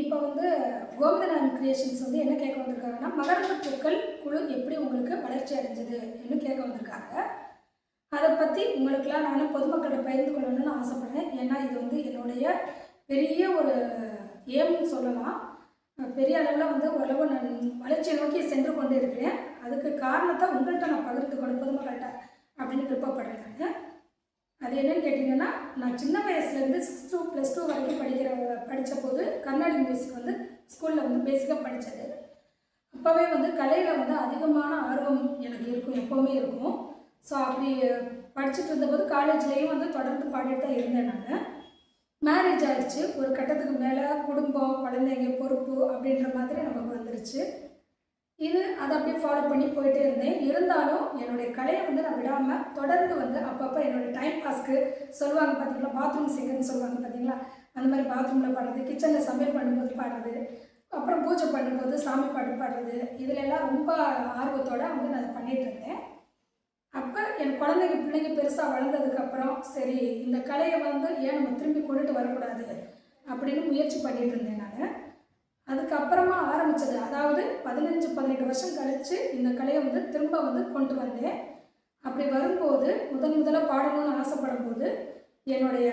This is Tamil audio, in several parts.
இப்போ வந்து கோவிந்தநாதன் கிரியேஷன்ஸ் வந்து என்ன கேட்க வந்திருக்காங்கன்னா, மகரந்த பூக்கள் குழு எப்படி உங்களுக்கு வளர்ச்சி அடைஞ்சது என்று கேட்க வந்திருக்காங்க. அதை பற்றி உங்களுக்கெல்லாம் நான் பொதுமக்கள்கிட்ட பகிர்ந்து கொள்ளணும்னு ஆசைப்படுறேன். ஏன்னா இது வந்து என்னுடைய பெரிய ஒரு ஏம்னு சொல்லலாம். பெரிய அளவில் வந்து ஓரளவு நான் வளர்ச்சியை நோக்கி சென்று கொண்டு இருக்கிறேன். அதுக்கு காரணத்தை உங்கள்கிட்ட நான் பகிர்ந்து கொள்ள பொதுமக்கள்கிட்ட அப்படின்னு விருப்பப்படுறேன். நான் அது என்னன்னு கேட்டிங்கன்னா, நான் சின்ன வயசுலேருந்து 6 to +2 வரைக்கும் படித்த போது கர்நாடிக் மியூசிக் வந்து ஸ்கூலில் வந்து பேசிக்காக படித்தது. அப்போவே வந்து கலையில் வந்து அதிகமான ஆர்வம் எனக்கு இருக்கும், எப்போவுமே இருக்கும். ஸோ அப்படி படிச்சுட்டு இருந்தபோது காலேஜ்லேயும் வந்து தொடர்ந்து பாடிட்டு தான் இருந்தேன். நான் மேரேஜ் ஆகிடுச்சு. ஒரு கட்டத்துக்கு மேலே குடும்பம், குழந்தைங்க, பொறுப்பு அப்படின்ற மாதிரி நமக்கு வந்துருச்சு. அதை அப்படியே ஃபாலோ பண்ணி போயிட்டே இருந்தேன். இருந்தாலும் என்னுடைய கலையை வந்து நான் விடாமல் தொடர்ந்து வந்து அப்பப்போ என்னுடைய டைம் பாஸ்க்கு சொல்லுவாங்க பார்த்தீங்களா, பாத்ரூம் சிங்கர்னு சொல்லுவாங்க பார்த்தீங்களா, அந்த மாதிரி பாத்ரூமில் பாடுறது, கிச்சனில் சமையல் பண்ணும்போது பாடுறது, அப்புறம் பூஜை பண்ணும்போது சாமி பாட்டு பாடுறது, இதிலெல்லாம் ரொம்ப ஆர்வத்தோடு வந்து நான் அதை பண்ணிகிட்டு இருந்தேன். அப்போ என் பிள்ளைங்க பெருசாக வளர்ந்ததுக்கப்புறம் சரி இந்த கலையை வந்து ஏன் நம்ம திரும்பி கொண்டுட்டு வரக்கூடாது அப்படின்னு முயற்சி பண்ணிகிட்டு இருந்தேன். நான் அதுக்கப்புறமா ஆரம்பித்தது, அதாவது 15-18 வருஷம் கழித்து இந்த கலையை வந்து திரும்ப வந்து கொண்டு வந்தேன். அப்படி வரும்போது முதலாக பாடணும்னு ஆசைப்படும் போது என்னுடைய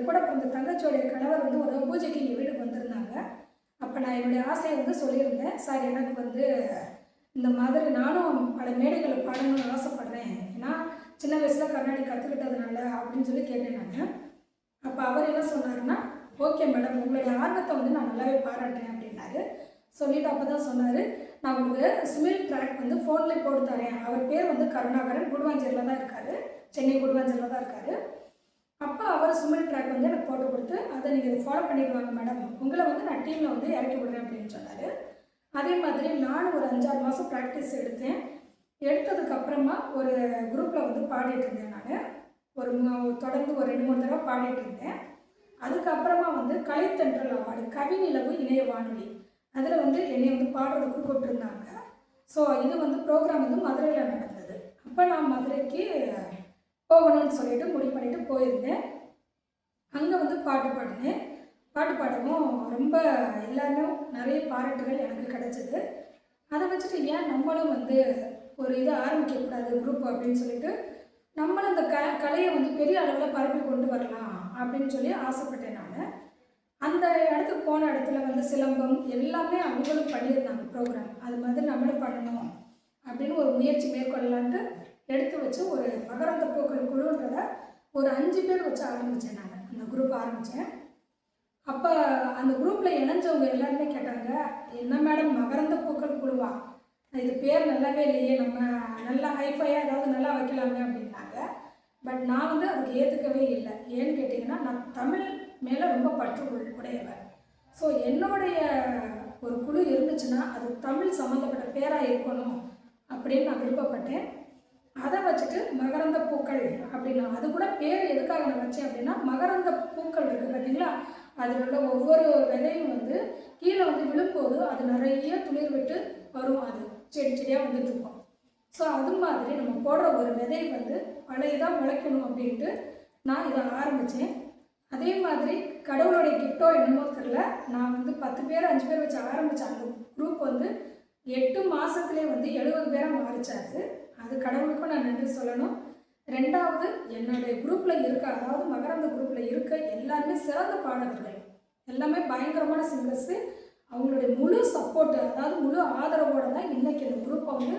கூட பிறந்த தங்கச்சியோடைய கணவர் வந்து ஒரு பூஜைக்கு எங்கள் வீட்டுக்கு வந்திருந்தாங்க. அப்போ நான் என்னுடைய ஆசையை வந்து சொல்லியிருந்தேன், சார் எனக்கு வந்து இந்த மாதிரி நானும் பல மேடைகளை பாடணும்னு ஆசைப்பட்றேன், ஏன்னா சின்ன வயசில் கர்நாடி கற்றுக்கிட்டதுனால அப்படின்னு சொல்லி கேட்டேன். நான் அப்போ அவர் என்ன சொன்னார்னா, ஓகே மேடம், உங்களுடைய ஆர்வத்தை வந்து நான் நல்லாவே பாராட்டுறேன் அப்படின்னாரு. சொல்லிவிட்டு அப்போ தான் சொன்னார், நான் உங்களுக்கு சுமில் ட்ராக் வந்து ஃபோன்லேயே போட்டு தரேன். அவர் பேர் வந்து கருணாகரன், குடுவாஞ்சேரியில் தான் இருக்கார், சென்னை குடுவாஞ்சேரியில் தான் இருக்கார். அப்போ அவர் சுமில் ட்ராக் வந்து எனக்கு போட்டு கொடுத்து அதை நீங்கள் இதை ஃபாலோ பண்ணிடுவாங்க மேடம், உங்களை வந்து நான் டீமில் வந்து இறக்கி விடுறேன் அப்படின்னு சொன்னார். அதே மாதிரி நானும் ஒரு 5-6 மாதம் ப்ராக்டிஸ் எடுத்தேன். எடுத்ததுக்கப்புறமா ஒரு குரூப்பில் வந்து பாடிட்டு இருந்தேன். நான் தொடர்ந்து ஒரு 2-3 தடவை பாடிட்டு இருந்தேன். அதுக்கப்புறமா வந்து கலைத்தென்றல் அவார்டு, கவிநிலவு இணைய வானொலி, அதில் வந்து என்னை வந்து பாடுறதுக்கு கூப்பிட்டுருந்தாங்க. ஸோ இது வந்து ப்ரோக்ராம் வந்து மதுரையில் நடந்தது. அப்போ நான் மதுரைக்கு போகணும்னு சொல்லிட்டு முடிவு பண்ணிட்டு போயிருந்தேன். அங்கே வந்து பாட்டு பாடினேன். பாட்டு பாடவும் ரொம்ப எல்லாருமே நிறைய பாராட்டுகள் எனக்கு கிடைச்சிது. அதை வச்சுட்டு ஏன் நம்மளும் வந்து ஒரு இதை ஆரம்பிக்கக்கூடாது குரூப் அப்படின்னு சொல்லிட்டு நம்மளும் அந்த கலையை வந்து பெரிய அளவில் பரப்பி கொண்டு வரலாம் அப்படின்னு சொல்லி ஆசைப்பட்டேன். நான் அந்த இடத்துக்கு போன இடத்துல வந்து சிலம்பம் எல்லாமே அவங்களும் பண்ணியிருந்தாங்க ப்ரோக்ராம். அது மாதிரி நம்மளும் பண்ணணும் அப்படின்னு ஒரு முயற்சி மேற்கொள்ளலான்ட்டு எடுத்து வச்சு ஒரு மகரந்த பூக்கள் குழுன்றதை ஒரு 5 பேர் வச்சு ஆரம்பித்தேன். நான் அந்த குரூப் ஆரம்பித்தேன். அப்போ அந்த குரூப்பில் இணைஞ்சவங்க எல்லாருமே கேட்டாங்க, என்ன மேடம் மகரந்த பூக்கள் குழுவா, இது பேர் நல்லாவே இல்லையே, நம்ம நல்லா ஹைஃபையாக ஏதாவது நல்லா வைக்கலாமே அப்படின்னாங்க. பட் நான் வந்து அதுக்கு ஏற்றுக்கவே இல்லை. ஏன்னு கேட்டிங்கன்னா, நான் தமிழ் மேலே ரொம்ப பற்று உடையவர். ஸோ என்னுடைய ஒரு குழு இருந்துச்சுன்னா அது தமிழ் சம்மந்தப்பட்ட பேராக இருக்கணும் அப்படின்னு நான் விருப்பப்பட்டேன். அதை வச்சுட்டு மகரந்த பூக்கள் அப்படின்னா, அது கூட பேர் எதுக்காக நான் வச்சேன் அப்படின்னா, மகரந்த பூக்கள் இருக்குது பார்த்தீங்களா, அதில் உள்ள ஒவ்வொரு விதையும் வந்து கீழே வந்து விழும்போது அது நிறைய துளிர் விட்டு வரும், அது செடி செடியாக வந்துட்டு இருக்கும். ஸோ அது மாதிரி நம்ம போடுற ஒரு விதை வந்து பழையதாக முளைக்கணும் அப்படின்ட்டு நான் இதை ஆரம்பித்தேன். அதே மாதிரி கடவுளுடைய கிஃப்டோ என்னமோ தெரில, நான் வந்து 10 பேர் 5 பேர் வச்சு ஆரம்பித்த அந்த குரூப் வந்து 8 மாதத்துலேயே வந்து 70 பேராக மாறிச்சாது. அது கடவுளுக்கும் நான் நன்றி சொல்லணும். ரெண்டாவது, என்னுடைய குரூப்பில் அதாவது மகரந்த குரூப்பில் இருக்க எல்லாருமே சிறந்த பாடகர்கள், எல்லாமே பயங்கரமான சிங்கர்ஸு. அவங்களுடைய முழு சப்போர்ட்டு, அதாவது முழு ஆதரவோடு தான் இன்றைக்கி இந்த குரூப்பை வந்து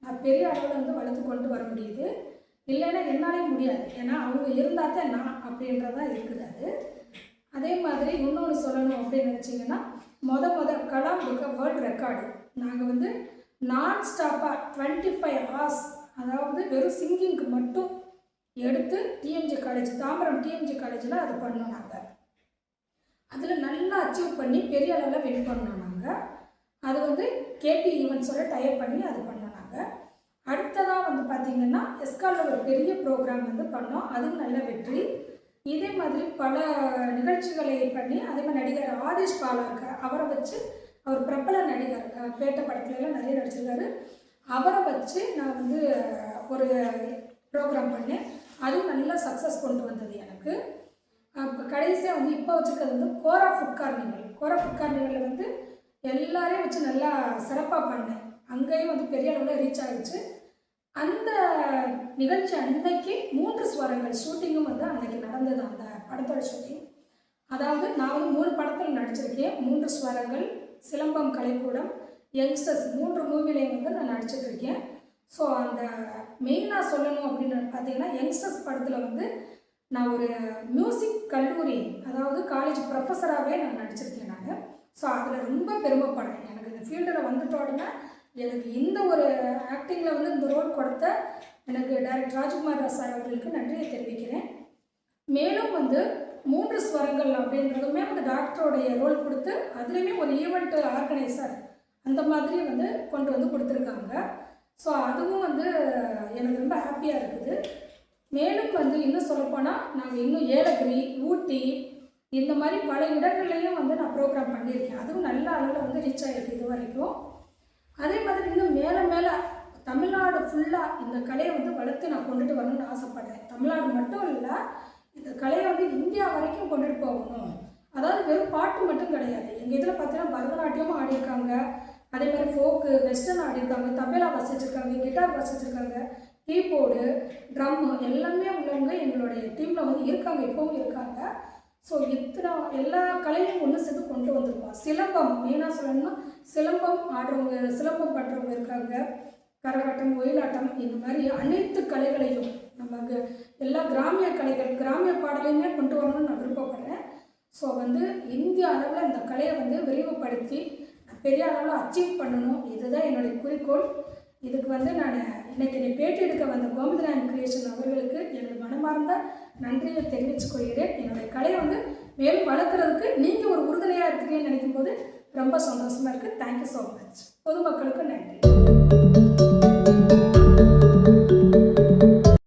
நான் பெரிய அளவில் வந்து வளர்த்து கொண்டு வர முடியுது. இல்லைன்னா என்னாலே முடியாது, ஏன்னா அவங்க இருந்தால் தான் நான் அப்படின்றதான் இருக்குது. அது அதே மாதிரி இன்னொன்று சொல்லணும் அப்படின்னு நினச்சிங்கன்னா, கலாம் புக்க வேர்ல்டு ரெக்கார்டு நாங்கள் வந்து நான் ஸ்டாப்பாக 25 hours, அதாவது வெறும் சிங்கிங்க்கு மட்டும் எடுத்து டிஎம்ஜி காலேஜ், தாம்பரம் டிஎம்ஜி காலேஜில் அது பண்ணோம். நாங்கள் அதில் நல்லா அச்சீவ் பண்ணி பெரிய அளவில் வின் பண்ணோம். நாங்கள் அது வந்து கேபி ஈவெண்ட்ஸோட டைப் பண்ணி அது பண்ணோம். நாங்கள் அடுத்ததாக வந்து பார்த்திங்கன்னா எஸ்காலில் ஒரு பெரிய ப்ரோக்ராம் வந்து பண்ணோம், அதுவும் நல்ல வெற்றி. இதே மாதிரி பல நிகழ்ச்சிகளை பண்ணி, அதே மாதிரி நடிகர் ஆதிஷ் பாலா இருக்கார், அவரை வச்சு, அவர் பிரபல நடிகர், பேட்ட படத்துலலாம் நிறைய நடிச்சிருக்காரு, அவரை வச்சு நான் வந்து ஒரு ப்ரோக்ராம் பண்ணேன். அதுவும் நல்லா சக்ஸஸ் கொண்டு வந்தது எனக்கு. இப்போ கடைசியாக வந்து இப்போ வச்சுருக்கிறது வந்து கோரா ஃபுட் கார்னிவல். போகிற ஃபுட் கார்னிவலில் வந்து எல்லாரையும் வச்சு நல்லா சிறப்பாக பண்ணேன். அங்கேயும் வந்து பெரிய அளவில் ரீச் ஆகிடுச்சு. அந்த நிகழ்ச்சி அன்னைக்கு 3 ஸ்வரங்கள் ஷூட்டிங்கும் வந்து அன்னைக்கு நடந்தது. அந்த படத்தோட ஷூட்டிங், அதாவது நான் வந்து 3 படத்தில் நடிச்சிருக்கேன். 3 ஸ்வரங்கள், சிலம்பம் கலைக்கூடம், யங்ஸ்டர்ஸ் 3 மூவிலையும் வந்து நான் நடிச்சிட்ருக்கேன். ஸோ அந்த மெயினாக சொல்லணும் அப்படின்னு பார்த்தீங்கன்னா, யங்ஸ்டர்ஸ் படத்தில் வந்து நான் ஒரு மியூசிக் கல்லூரி, அதாவது காலேஜ் ப்ரொஃபஸராகவே நான் நடிச்சிருக்கேன் நான். ஸோ அதில் ரொம்ப பெருமைப்படுறேன். எனக்கு இந்த ஃபீல்டில் வந்துட்டோடனே எனக்கு இந்த ஒரு ஆக்டிங்கில் வந்து இந்த ரோல் கொடுத்த எனக்கு டைரக்டர் ராஜ்குமார் சார் அவர்களுக்கு நன்றியை தெரிவிக்கிறேன். மேலும் வந்து 3 ஸ்வரங்கள் அப்படின்றதுமே வந்து டாக்டரோடைய ரோல் கொடுத்து அதுலேயுமே ஒரு ஈவெண்ட் ஆர்கனைசர் அந்த மாதிரி வந்து கொண்டு வந்து கொடுத்துருக்காங்க. ஸோ அதுவும் வந்து எனக்கு ரொம்ப ஹாப்பியாக இருக்குது. மேலும் வந்து இன்னும் சொல்லப்போனால் நாங்கள் இன்னும் ஏலகிரி, ஊட்டி இந்த மாதிரி பல இடங்கள்லையும் வந்து நான் ப்ரோக்ராம் பண்ணியிருக்கேன். அதுவும் நல்ல அளவில் வந்து ரீச் ஆகிருக்கு இது வரைக்கும். அதே மாதிரி இன்னும் மேலே மேலே தமிழ்நாடு ஃபுல்லாக இந்த கலையை வந்து வளர்த்து நான் கொண்டுட்டு வரணும்னு ஆசைப்பட்றேன். தமிழ்நாடு மட்டும் இல்லை, இந்த கலையை வந்து இந்தியா வரைக்கும் கொண்டுட்டு போகணும். அதாவது வெறும் பாட்டு மட்டும் கிடையாது. எங்கள் இதில் பார்த்தீங்கன்னா பரதநாட்டியமும் ஆடியிருக்காங்க, அதே மாதிரி ஃபோக்கு வெஸ்டர்ன் ஆடியிருக்காங்க, தபேலா வாசிச்சிருக்காங்க, கிட்டார் வாசிச்சிருக்காங்க, கீபோர்டு, ட்ரம்மு எல்லாமே உள்ளவங்க எங்களுடைய டீமில் வந்து இருக்காங்க, இப்போவும் இருக்காங்க. ஸோ இத்தனை எல்லா கலையும் ஒன்று சேர்த்து கொண்டு வந்திருக்கோம். சிலம்பம் மெயினாக சொல்லணும்னா சிலம்பம் ஆடுறவங்க, சிலம்பம் பண்ணுறவங்க இருக்காங்க, கரகாட்டம், ஒயிலாட்டம், இந்த மாதிரி அனைத்து கலைகளையும் நமக்கு எல்லா கிராமிய கலைகள், கிராமிய பாடலையுமே கொண்டு வரணும்னு நான் விருப்பப்படுறேன். ஸோ வந்து இந்திய அளவில் இந்த கலையை வந்து விரிவுபடுத்தி பெரிய அளவில் அச்சீவ் பண்ணணும், இதுதான் என்னுடைய குறிக்கோள். இதுக்கு வந்து நான் இன்றைக்கி என்னை பேட்டி எடுக்க வந்த கோமதிநாயன் கிரியேஷன் அவர்களுக்கு எனது மனமார்ந்த நன்றியை தெரிவித்துக் கொள்கிறேன். என்னுடைய கலையை வந்து மேலும் வளர்க்குறதுக்கு நீங்கள் ஒரு உறுதுணையாக இருக்கிறீங்கன்னு நினைக்கும் போது ரொம்ப சந்தோஷமாக இருக்குது. Thank you so much. பொதுமக்களுக்கு நன்றி.